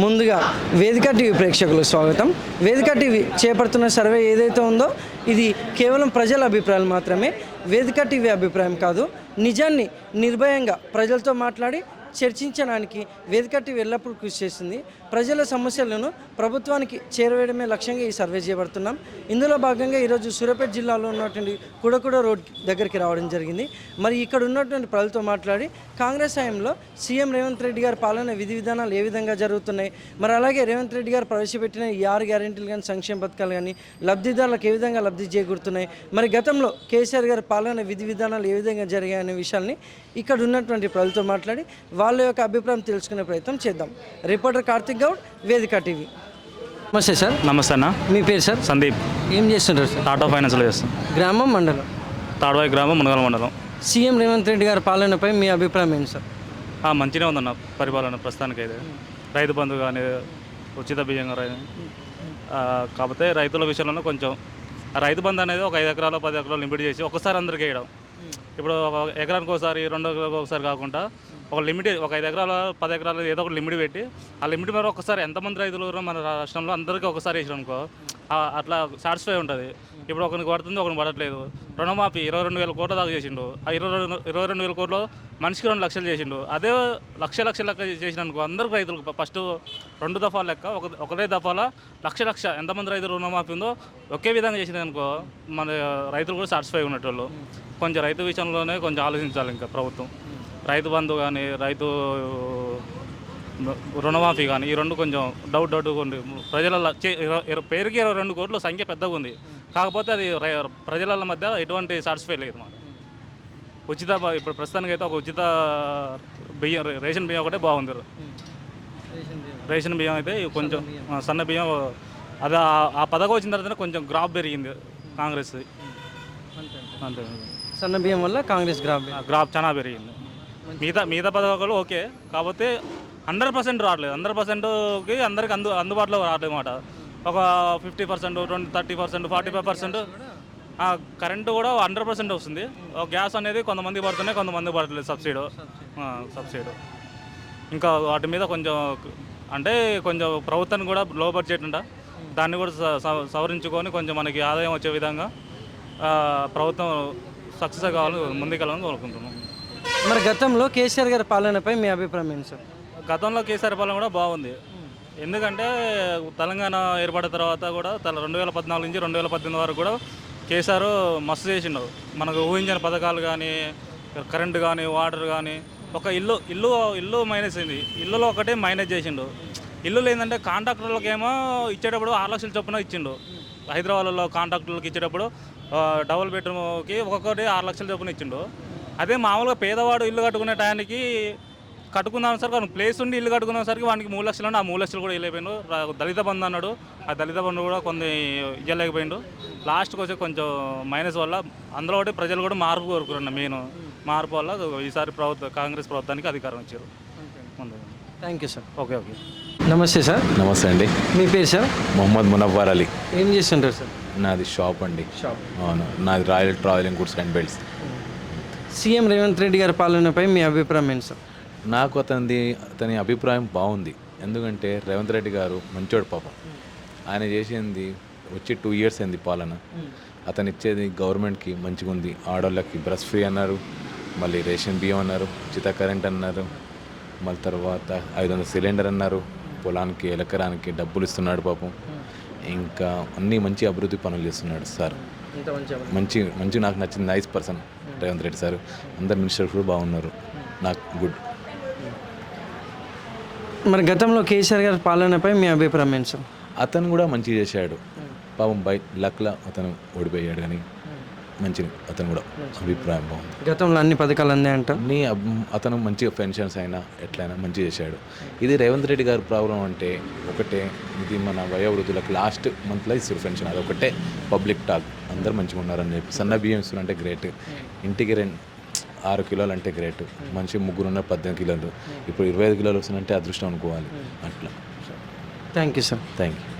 ముందుగా వేదిక టీవీ ప్రేక్షకులకు స్వాగతం. వేదిక టీవీ చేపడుతున్న సర్వే ఏదైతే ఉందో ఇది కేవలం ప్రజల అభిప్రాయాలు మాత్రమే. వేదిక టీవీ అభిప్రాయం కాదు. నిజాన్ని నిర్భయంగా ప్రజలతో మాట్లాడి చర్చించడానికి వేదిక టీవీ ఎల్లప్పుడూ కృషి చేస్తుంది. ప్రజల సమస్యలను ప్రభుత్వానికి చేరవేయడమే లక్ష్యంగా ఈ సర్వే చేయబడుతున్నాం. ఇందులో భాగంగా ఈరోజు సూర్యాపేట జిల్లాలో ఉన్నటువంటి కుడకుడ రోడ్ దగ్గరికి రావడం జరిగింది. మరి ఇక్కడ ఉన్నటువంటి ప్రజలతో మాట్లాడి కాంగ్రెస్ హయాంలో సీఎం రేవంత్ రెడ్డి గారి పాలన విధి విధానాలు ఏ విధంగా జరుగుతున్నాయి, మరి అలాగే రేవంత్ రెడ్డి గారు ప్రవేశపెట్టిన ఈ 6 గ్యారెంటీలు కానీ సంక్షేమ పథకాలు కానీ లబ్ధిదారులకు ఏ విధంగా లబ్ధి చేకూరుతున్నాయి, మరి గతంలో కేసీఆర్ గారి పాలన విధి విధానాలు ఏ విధంగా జరిగాయనే విషయాల్ని ఇక్కడ ఉన్నటువంటి ప్రజలతో మాట్లాడి వాళ్ళ యొక్క అభిప్రాయం తెలుసుకునే ప్రయత్నం చేద్దాం. రిపోర్టర్ కార్తిక్ గౌడ్, వేదిక టీవీ. నమస్తే సార్. నమస్తే అన్న. మీ పేరు సార్? సందీప్. ఏం చేస్తుంటారు సార్? టాటా ఫైనాన్స్లో చేస్తాం. గ్రామం, మండలం? తాడవాయి గ్రామం, మునగల మండలం. సీఎం రేవంత్ రెడ్డి గారి పాలనపై మీ అభిప్రాయం ఏంటి సార్? మంచిగా ఉందన్న పరిపాలన ప్రస్తుతానికి అయితే. రైతు బంధు కానీ ఉచిత బియ్యం కానీ, కాకపోతే రైతుల విషయంలో కొంచెం రైతు బంధు అనేది ఒక 5 ఎకరాలు 10 ఎకరాలు లిమిట్ చేసి ఒకసారి అందరికీ వేయడం. ఇప్పుడు ఒక ఎకరానికి ఒకసారి 2 ఎకరాలకు ఒకసారి కాకుండా ఒక లిమిట్, ఒక 5 ఎకరాలు 10 ఎకరాలు ఏదో ఒక లిమిట్ పెట్టి ఆ లిమిట్ మీద ఒకసారి ఎంతమంది రైతులు మన రాష్ట్రంలో అందరికీ ఒకసారి వేసారు అనుకో అట్లా సాటిస్ఫై ఉంటుంది. ఇప్పుడు ఒకరికి పడుతుంది, ఒకరికి పడట్లేదు. రుణమాఫీ 22,000 కోట్ల దాకా చేసిండు. ఆ 22,000 కోట్లు మనిషికి 2 లక్షలు చేసిండు. అదే లక్ష లెక్క చేసిన అనుకో అందరికి రైతులకు ఫస్ట్ 2 దఫాలు లెక్క, ఒకటే దఫాల లక్ష ఎంతమంది రైతులు రుణమాఫీ ఉందో ఒకే విధంగా చేసింది అనుకో మన రైతులు కూడా సాటిస్ఫై ఉన్నట్టు. కొంచెం రైతు విషయంలోనే కొంచెం ఆలోచించాలి ఇంకా ప్రభుత్వం. రైతు బంధు కానీ రైతు రుణమాఫీ కానీ ఈ రెండు కొంచెం డౌట్ ఉంది. ప్రజల పేరుకి 22 కోట్ల సంఖ్య పెద్దగా ఉంది, కాకపోతే అది ప్రజల మధ్య ఎటువంటి సాటిస్ఫై లేదు. మాకు ఉచిత ఇప్పుడు ప్రస్తుతానికి అయితే ఒక ఉచిత బియ్యం, రేషన్ బియ్యం ఒకటే బాగుంది. రేషన్ బియ్యం అయితే కొంచెం సన్న బియ్యం అది ఆ పథకం వచ్చిన తర్వాత కొంచెం గ్రాఫ్ పెరిగింది కాంగ్రెస్. అంతే, సన్న బియ్యం వల్ల కాంగ్రెస్ గ్రాఫ్ చాలా పెరిగింది. మిగతా పథకాలు ఓకే, కాకపోతే 100% రావట్లేదు. 100%కి అందరికి అందుబాటులో రావట్లేదు అన్నమాట. ఒక 50%, 30%, 45%. కరెంటు కూడా 100% వస్తుంది. గ్యాస్ అనేది కొంతమంది పడుతున్నాయి, కొంతమంది పడట్లేదు. సబ్సిడీ ఇంకా వాటి మీద కొంచెం అంటే కొంచెం ప్రభుత్వానికి కూడా లో బడ్జెట్ ఉంట, దాన్ని కూడా సవరించుకొని కొంచెం మనకి ఆదాయం వచ్చే విధంగా ప్రభుత్వం సక్సెస్ కావాలని ముందుకెళ్ళాలని కోరుకుంటున్నాం. మరి గతంలో కేసీఆర్ గారి పాలనపై మీ అభిప్రాయం ఏంటి సార్? గతంలో కేసీఆర్ పాలన కూడా బాగుంది. ఎందుకంటే తెలంగాణ ఏర్పడిన తర్వాత కూడా 2014 నుంచి 2018 వరకు కూడా కేసీఆర్ మస్తు చేసిండు. మనకు ఊహించిన పథకాలు కానీ, కరెంటు కానీ, వాటర్ కానీ, ఒక ఇల్లు మైనస్ అయింది. ఇల్లులో ఒకటే మైనస్ చేసిండు. ఇల్లులు ఏంటంటే కాంట్రాక్టర్లకు ఏమో ఇచ్చేటప్పుడు 6 లక్షల చొప్పున ఇచ్చిండు. హైదరాబాద్లో కాంట్రాక్టర్లకు ఇచ్చేటప్పుడు డబుల్ బెడ్రూమ్కి ఒక్కొక్కటి 6 లక్షల చొప్పున ఇచ్చిండు. అదే మామూలుగా పేదవాడు ఇల్లు కట్టుకునే టయానికి కట్టుకుందాం సార్, కానీ ప్లేస్ ఉండి ఇల్లు కట్టుకునే సరికి వానికి 3 లక్షలు ఉండి ఆ 3 లక్షలు కూడా ఇవ్వలేకపోయిండు. దళిత బంధు అన్నాడు, ఆ దళిత బంధు కూడా కొన్ని ఇవ్వలేకపోయిండు. లాస్ట్కి వచ్చి కొంచెం మైనస్ వల్ల అందులో ఒకటి ప్రజలు కూడా మార్పు కోరుకున్నారు. మెయిన్ మార్పు వల్ల ఈసారి కాంగ్రెస్ ప్రభుత్వానికి అధికారం ఇచ్చారు. Thank you sir. ఓకే. నమస్తే సార్. నమస్తే అండి. మీ పేరు సార్? మొహమ్మద్ మునవ్వర్ అలీ. ఏం చేస్తుంటారు సార్? నాది షాప్ అండి. అవును, నాది royal travelling goods and belts. CM Revanth Reddy గారి పాలనపై మీ అభిప్రాయం ఏంటి సార్? నాకు అతని అభిప్రాయం బాగుంది. ఎందుకంటే రేవంత్ రెడ్డి గారు మంచోడు పాపం. ఆయన చేసింది వచ్చి 2 ఇయర్స్ అయింది పాలన. అతను ఇచ్చేది గవర్నమెంట్కి మంచిగా ఉంది. ఆడవాళ్ళకి బ్రష్ ఫ్రీ అన్నారు, మళ్ళీ రేషన్ బియ్యం అన్నారు, ఉచిత కరెంట్ అన్నారు, మళ్ళీ తర్వాత 500 సిలిండర్ అన్నారు, పొలానికి ఎలకరానికి డబ్బులు ఇస్తున్నాడు పాపం. ఇంకా అన్నీ మంచి అభివృద్ధి పనులు చేస్తున్నాడు సార్. మంచి నాకు నచ్చింది. Nice person Revanth Reddy sir. అందరు మినిస్టర్స్ కూడా బాగున్నారు. నాకు గుడ్. మరి గతంలో కేసీఆర్ గారి పాలనపై మీ అభిప్రాయం ఏంటి సార్? అతను కూడా మంచిగా చేశాడు పాపం. లక్లా అతను ఓడిపోయాడు, కానీ అతను కూడా అభిప్రాయం బాగుంది. గతంలో అన్ని పథకాలు అందాయంట. అతను మంచిగా పెన్షన్స్ అయినా ఎట్లయినా మంచిగా చేశాడు. ఇది రేవంత్ రెడ్డి గారి ప్రాబ్లం అంటే ఒకటే, ఇది మన వయోవృద్ధులకు లాస్ట్ మంత్లో ఇస్తారు పెన్షన్. అది ఒకటే పబ్లిక్ టాక్. అందరు మంచిగా ఉన్నారని చెప్పి. సన్న బియ్యం ఇస్తున్నారు అంటే గ్రేట్. ఇంటికి 6 కిలోలు అంటే గ్రేట్. మనిషి 3 ఉన్న 18 కిలోలు, ఇప్పుడు 25 కిలోలు వస్తున్నాయంటే అదృష్టం అనుకోవాలి. అట్లా. Thank you sir. Thank you.